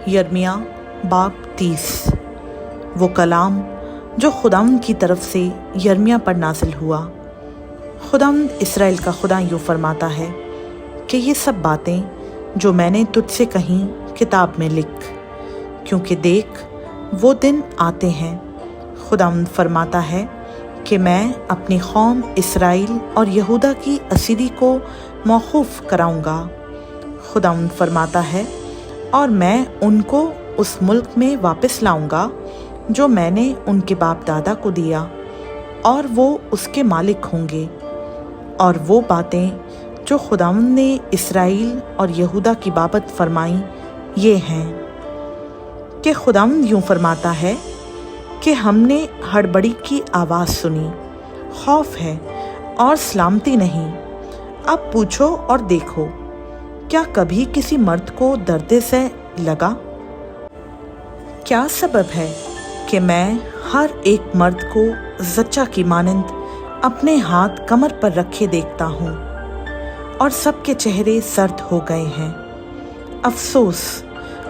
यिर्मयाह बाब 30। वो कलाम जो खुदावंद की तरफ से यिर्मयाह पर नाज़िल हुआ। खुदावंद इस्राएल का खुदा यूँ फरमाता है कि ये सब बातें जो मैंने तुझसे कहीं किताब में लिख, क्योंकि देख वो दिन आते हैं, खुदावंद फरमाता है कि मैं अपनी कौम इस्राएल और यहूदा की असीरी को मौकूफ़ कराऊंगा। खुदावंद फरमाता है, और मैं उनको उस मुल्क में वापस लाऊंगा जो मैंने उनके बाप दादा को दिया, और वो उसके मालिक होंगे। और वो बातें जो खुदावंद ने इस्राएल और यहूदा की बाबत फरमाई ये हैं कि खुदावंद यूँ फरमाता है कि हमने हड़बड़ी की आवाज़ सुनी, खौफ है और सलामती नहीं। अब पूछो और देखो, क्या कभी किसी मर्द को दर्द से लगा? क्या सबब है कि मैं हर एक मर्द को जच्चा की मानंद अपने हाथ कमर पर रखे देखता हूँ, और सबके चेहरे सर्द हो गए हैं। अफसोस,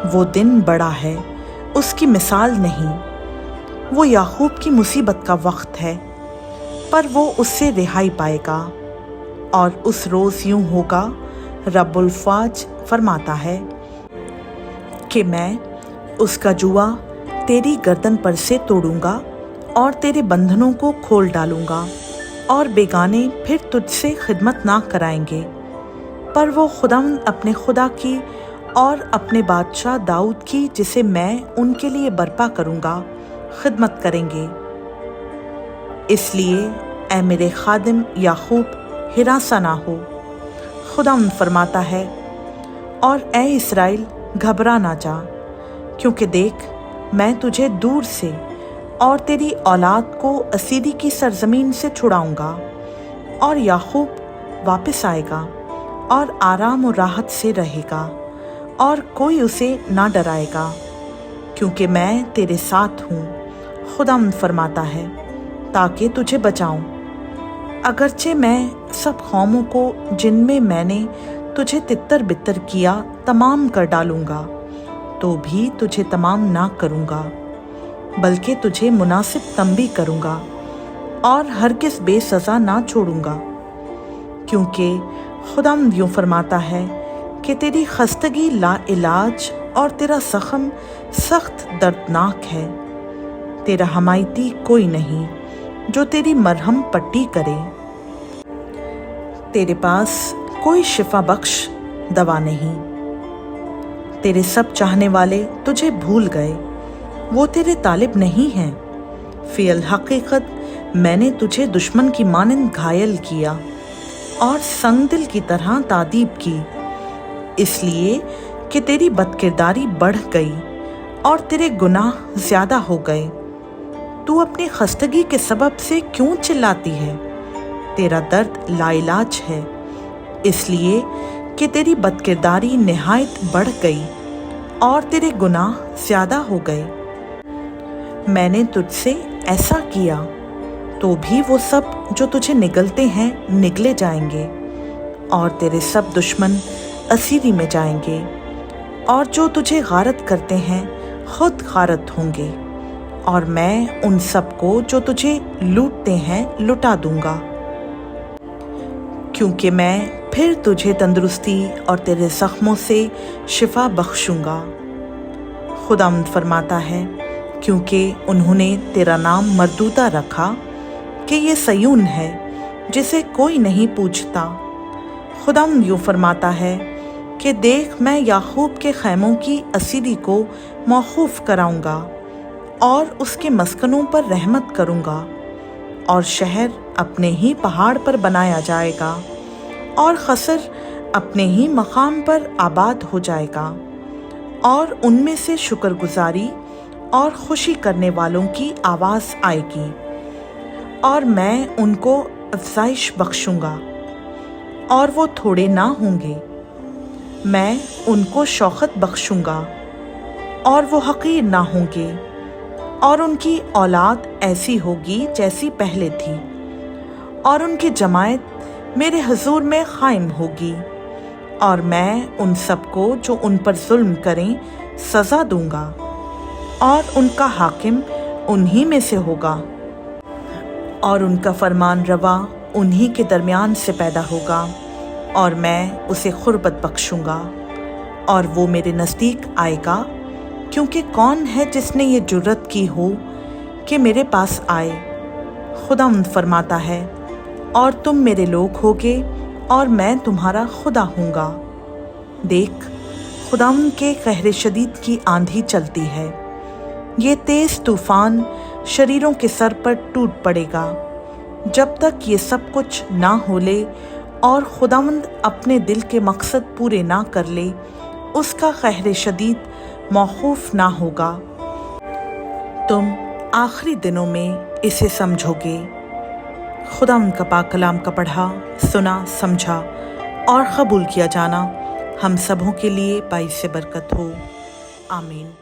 वो दिन बड़ा है, उसकी मिसाल नहीं। वो याकूब की मुसीबत का वक्त है, पर वो उससे रिहाई पाएगा। और उस रोज़ यूँ होगा, रब्बुल फ़ाज फरमाता है कि मैं उसका जुआ तेरी गर्दन पर से तोड़ूंगा और तेरे बंधनों को खोल डालूंगा, और बेगाने फिर तुझसे खिदमत ना कराएंगे, पर वो खुदावंद अपने खुदा की और अपने बादशाह दाऊद की, जिसे मैं उनके लिए बर्पा करूंगा, खिदमत करेंगे। इसलिए ऐ मेरे खादिम याकूब, हिरासा ना हो, खुदावंद फरमाता है, और ऐ इस्राएल घबरा ना जा, क्योंकि देख मैं तुझे दूर से और तेरी औलाद को असीरी की सरजमीन से छुड़ाऊंगा, और याकूब वापस आएगा और आराम और राहत से रहेगा, और कोई उसे ना डराएगा, क्योंकि मैं तेरे साथ हूँ, खुदावंद फरमाता है, ताकि तुझे बचाऊं। अगरचे मैं सब कौमों को जिनमें मैंने तुझे तितर बितर किया तमाम कर डालूंगा, तो भी तुझे तमाम ना करूंगा, बल्कि तुझे मुनासिब तंबी करूंगा, और हरगिज़ बेसज़ा ना छोड़ूंगा। क्योंकि खुदावंद यूँ फरमाता है कि तेरी खस्तगी ला इलाज और तेरा ज़ख्म सख्त दर्दनाक है। तेरा हमायती कोई नहीं जो तेरी मरहम पट्टी करे। तेरे पास कोई शिफा बख्श दवा नहीं। तेरे सब चाहने वाले तुझे भूल गए, वो तेरे तालिब नहीं हैं। फ़िल हकीकत मैंने तुझे दुश्मन की मानंद घायल किया और संगदिल की तरह तादीब की, इसलिए कि तेरी बदकिरदारी बढ़ गई और तेरे गुनाह ज़्यादा हो गए। तू अपनी खस्तगी के सबब से क्यों चिल्लाती है? तेरा दर्द लाइलाज है, इसलिए कि तेरी बदकिरदारी निहायत बढ़ गई और तेरे गुनाह ज़्यादा हो गए। मैंने तुझसे ऐसा किया, तो भी वो सब जो तुझे निगलते हैं निगले जाएंगे, और तेरे सब दुश्मन असीरी में जाएंगे, और जो तुझे गारत करते हैं खुद गारत होंगे, और मैं उन सबको जो तुझे लूटते हैं लुटा दूंगा। क्योंकि मैं फिर तुझे तंदुरुस्ती और तेरे ज़ख्मों से शिफा बख्शूंगा, खुदावंद फरमाता है, क्योंकि उन्होंने तेरा नाम मरदूदा रखा कि ये सयून है जिसे कोई नहीं पूछता। खुदावंद यूँ फरमाता है कि देख मैं याकूब के खैमों की असीरी को मौकूफ़ कराऊंगा, और उसके मस्कनों पर रहमत करूंगा, और शहर अपने ही पहाड़ पर बनाया जाएगा, और खसर अपने ही मकाम पर आबाद हो जाएगा, और उनमें से शुक्रगुजारी और खुशी करने वालों की आवाज़ आएगी, और मैं उनको अफ़ज़ाइश बख्शूंगा, और वो थोड़े ना होंगे। मैं उनको शौकत बख्शूंगा, और वो हकीर ना होंगे, और उनकी औलाद ऐसी होगी जैसी पहले थी, और उनकी जमायत मेरे हुजूर में कायम होगी, और मैं उन सबको जो उन पर जुल्म करें सज़ा दूंगा और उनका हाकिम उन्हीं में से होगा और उनका फरमान रवा उन्हीं के दरमियान से पैदा होगा और मैं उसे खुर्बत बख्शूँगा और वो मेरे नज़दीक आएगा, क्योंकि कौन है जिसने ये जुर्रत की हो कि मेरे पास आए। खुदावंद फरमाता है, और तुम मेरे लोग होगे और मैं तुम्हारा खुदा हूँगा। देख, खुदावंद के कहर शदीद की आंधी चलती है, ये तेज़ तूफ़ान शरीरों के सर पर टूट पड़ेगा जब तक ये सब कुछ ना हो ले और खुदावंद अपने दिल के मकसद पूरे ना कर ले, उसका कहर शदीद मौकूफ़ ना होगा। तुम आखिरी दिनों में इसे समझोगे। खुदावंद का पाक कलाम का पढ़ा, सुना, समझा और कबूल किया जाना हम सबों के लिए बाइस बरकत हो। आमीन।